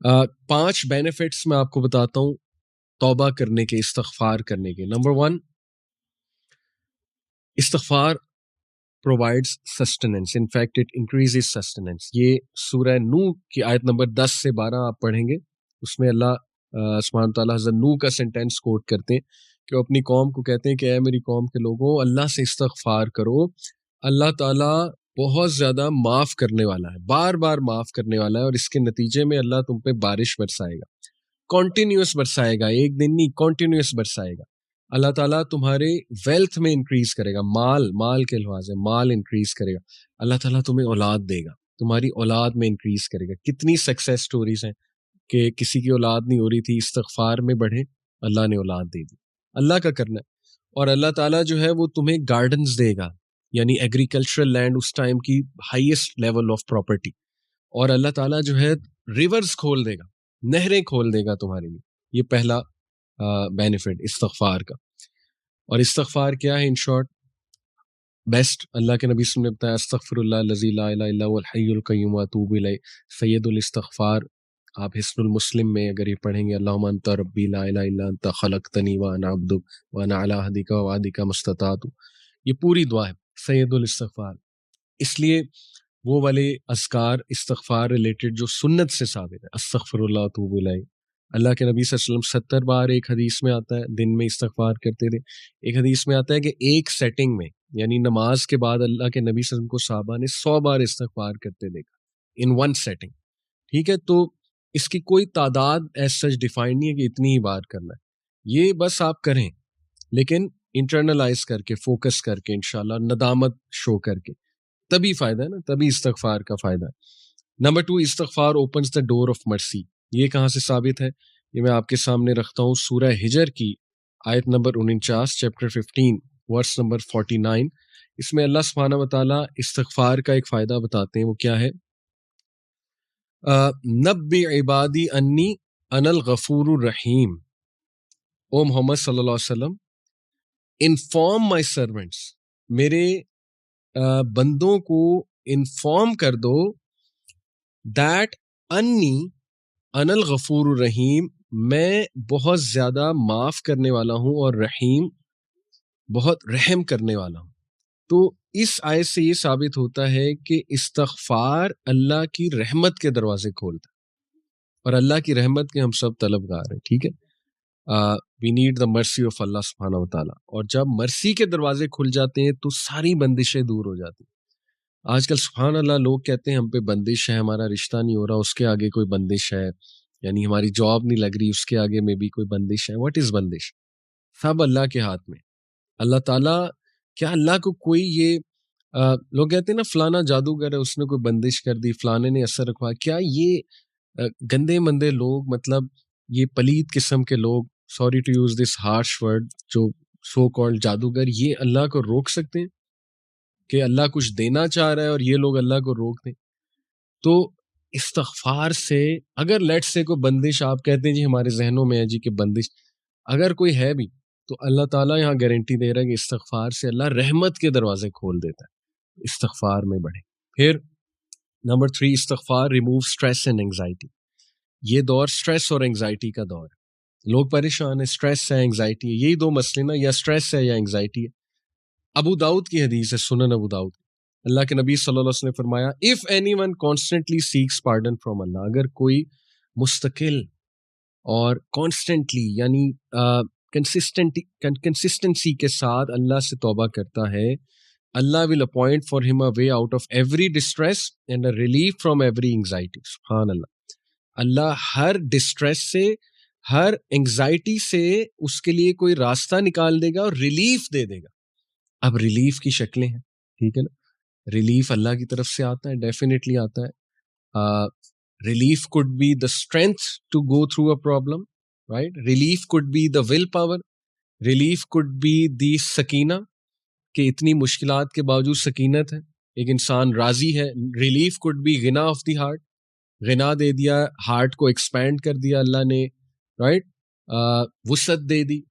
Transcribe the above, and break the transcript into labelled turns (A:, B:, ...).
A: 5 benefits मैं आपको बताता हूँ तौबा करने के, इस्तिग़फ़ार करने के। नंबर 1, इस्तिग़फ़ार provides sustenance, in fact it increases sustenance. ये सूरह नूह की आयत नंबर 10 से 12 आप पढ़ेंगे, उसमें अल्लाह सुब्हान तआला हज़रत नूह का सेंटेंस कोट करते हैं कि वो अपनी कौम को कहते हैं कि ऐ मेरी कौम के लोगों, अल्लाह से इस्तिग़फ़ार करो, अल्लाह ताला बहुत ज़्यादा माफ़ करने वाला है, बार बार माफ़ करने वाला है, और इसके नतीजे में अल्लाह तुम पे बारिश बरसाएगा, कॉन्टिन्यूस बरसाएगा, एक दिन नहीं, कॉन्टिन्यूस बरसाएगा। अल्लाह ताला तुम्हारे वेल्थ में इंक्रीज करेगा, माल के लिहाज से माल इंक्रीज करेगा। अल्लाह ताला तुम्हें औलाद देगा, तुम्हारी औलाद में इंक्रीज करेगा। कितनी सक्सेस स्टोरीज हैं कि किसी की औलाद नहीं हो रही थी, इस्तिग़फ़ार में बढ़े, अल्लाह ने औलाद दे दी। अल्लाह का करना है। और अल्लाह ताला जो है वो तुम्हें गार्डन्स देगा, यानी एग्रीकल्चरल लैंड उस टाइम की हाईएस्ट लेवल ऑफ प्रॉपर्टी। और अल्लाह ताला जो है रिवर्स खोल देगा, नहरें खोल देगा तुम्हारे लिए। ये पहला बेनिफिट इस्तिग़फ़ार का। और इस्तिग़फ़ार क्या है इन शॉर्ट? बेस्ट, अल्लाह के नबी ने बताया, अस्तग़फ़िरुल्लाह लज़ी ला इलाहा इल्ला हुवल हय्युल क़य्यूम व अतूबु इलैह, सय्यदुल इस्तिग़फ़ार। आप हिस्नुल मुस्लिम में अगर ये पढ़ेंगे, अल्लाहुम्मा अंता रब्बी ला इलाहा इल्ला अंता ख़लक़तनी व अना अब्दुक व अना अला अहदिका व वअदिका मस्तताअतु। ये पूरी दुआ है सय्यदुल इस्तिग़फ़ार। इसलिए वो वाले अज़कार इस्तिग़फ़ार रिलेटेड जो सुन्नत से साबित है, अस्तग़फ़िरुल्लाह व अतूबु इलैह, अल्लाह के नबी सल्लल्लाहु अलैहि वसल्लम 70 बार एक हदीस में आता है दिन में इस्तिग़फ़ार करते थे। एक हदीस में आता है कि एक सेटिंग में, यानी नमाज के बाद अल्लाह के नबी सल्लल्लाहु अलैहि वसल्लम को सहाबा ने 100 बार इस्तिग़फ़ार करते देखा, इन वन सेटिंग। ठीक है, तो इसकी कोई तादाद एज सच डिफाइन नहीं है कि इतनी ही बार करना है, ये बस आप करें, लेकिन इंटरनलाइज करके, फोकस करके, इंशाल्लाह नदामत शो करके, तभी फायदा है ना, तभी इस्तिग़फ़ार का फायदा है। नंबर 2, इस्तिग़फ़ार opens the door of mercy. ये कहाँ से साबित है? ये मैं आपके सामने रखता हूँ सूरह हिजर की आयत नंबर 49, चैप्टर 15 वर्स नंबर 49। इसमें अल्लाह सुब्हानहू व तआला इस्तिग़फ़ार का एक फ़ायदा बताते हैं, वो क्या है? नब्बि इबादी अन्नी अनल गफूरुर रहीम। ओ मोहम्मद सल्लल्लाहु अलैहि वसल्लम, इन्फॉर्म माय सर्वेंट्स, मेरे बंदों को इन्फॉर्म कर दो, दैट अन्नी अनल गफूरुर रहीम, मैं बहुत ज़्यादा माफ़ करने वाला हूँ, और रहीम, बहुत रहम करने वाला हूँ। तो इस आयत से ये साबित होता है कि इस्तिग़फ़ार अल्लाह की रहमत के दरवाजे खोलता है, और अल्लाह की रहमत के हम सब तलबगार हैं। ठीक है, we need the mercy of Allah सुब्हानहू व तआला। और जब मर्सी के दरवाजे खुल जाते हैं तो सारी बंदिशें दूर हो जाती हैं। आजकल सुब्हान अल्लाह लोग कहते हैं हम पे बंदिश है, हमारा रिश्ता नहीं हो रहा, उसके आगे कोई बंदिश है, यानी हमारी जॉब नहीं लग रही, उसके आगे में भी कोई बंदिश है। व्हाट इज़ बंदिश? सब अल्लाह के हाथ में। अल्लाह ताला, क्या अल्लाह को कोई ये लोग कहते हैं ना फलाना जादूगर है, उसने कोई बंदिश कर दी, फलाने ने असर रखवा, क्या ये गंदे मंदे लोग, मतलब ये पलीत किस्म के लोग, sorry to use this harsh word, जो सो कॉल्ड जादूगर, ये अल्लाह को रोक सकते हैं कि अल्लाह कुछ देना चाह रहा है और ये लोग अल्लाह को रोक दें? तो इस्तिग़फ़ार से, अगर लेट्स से कोई बंदिश आप कहते हैं जी हमारे जहनों में है जी कि बंदिश, अगर कोई है भी, तो अल्लाह ताला यहाँ गारंटी दे रहा है कि इस्तिग़फ़ार से अल्लाह रहमत के दरवाजे खोल देता है। इस्तिग़फ़ार में बढ़े। फिर नंबर 3, इस्तिग़फ़ार रिमूव स्ट्रेस एंड एंग्जाइटी। ये दौर स्ट्रेस और एंग्जाइटी का दौर है। लोग परेशान है, स्ट्रेस है, एंग्जाइटी है, यही दो मसले ना, या स्ट्रेस है या एंग्जाइटी है। अबू दाऊद की हदीस है, सुनन अबू दाऊद, अल्लाह के नबी सल्लल्लाहु अलैहि वसल्लम ने फरमाया, if anyone constantly seeks pardon from Allah, अगर कोई मुस्तकिल और कॉन्स्टेंटली, यानी कंसिस्टेंसी के साथ अल्लाह से तौबा करता है, Allah will appoint for him a way out of every distress and a relief from every anxiety. सुभान अल्लाह, अल्लाह हर डिस्ट्रेस से, हर एंग्जाइटी से उसके लिए कोई रास्ता निकाल देगा और रिलीफ दे देगा। अब रिलीफ की शक्लें हैं, ठीक है ना, रिलीफ अल्लाह की तरफ से आता है, डेफिनेटली आता है। Relief could be the strength to go through a problem, right, relief could be the will power, relief could be the सकीना, कि इतनी मुश्किलात के बावजूद सकीनत है, एक इंसान राजी है। रिलीफ कुड बी गिना ऑफ द हार्ट, गिना दे दिया, हार्ट को एक्सपैंड कर दिया अल्लाह ने, राइट, वुसअत दे दी,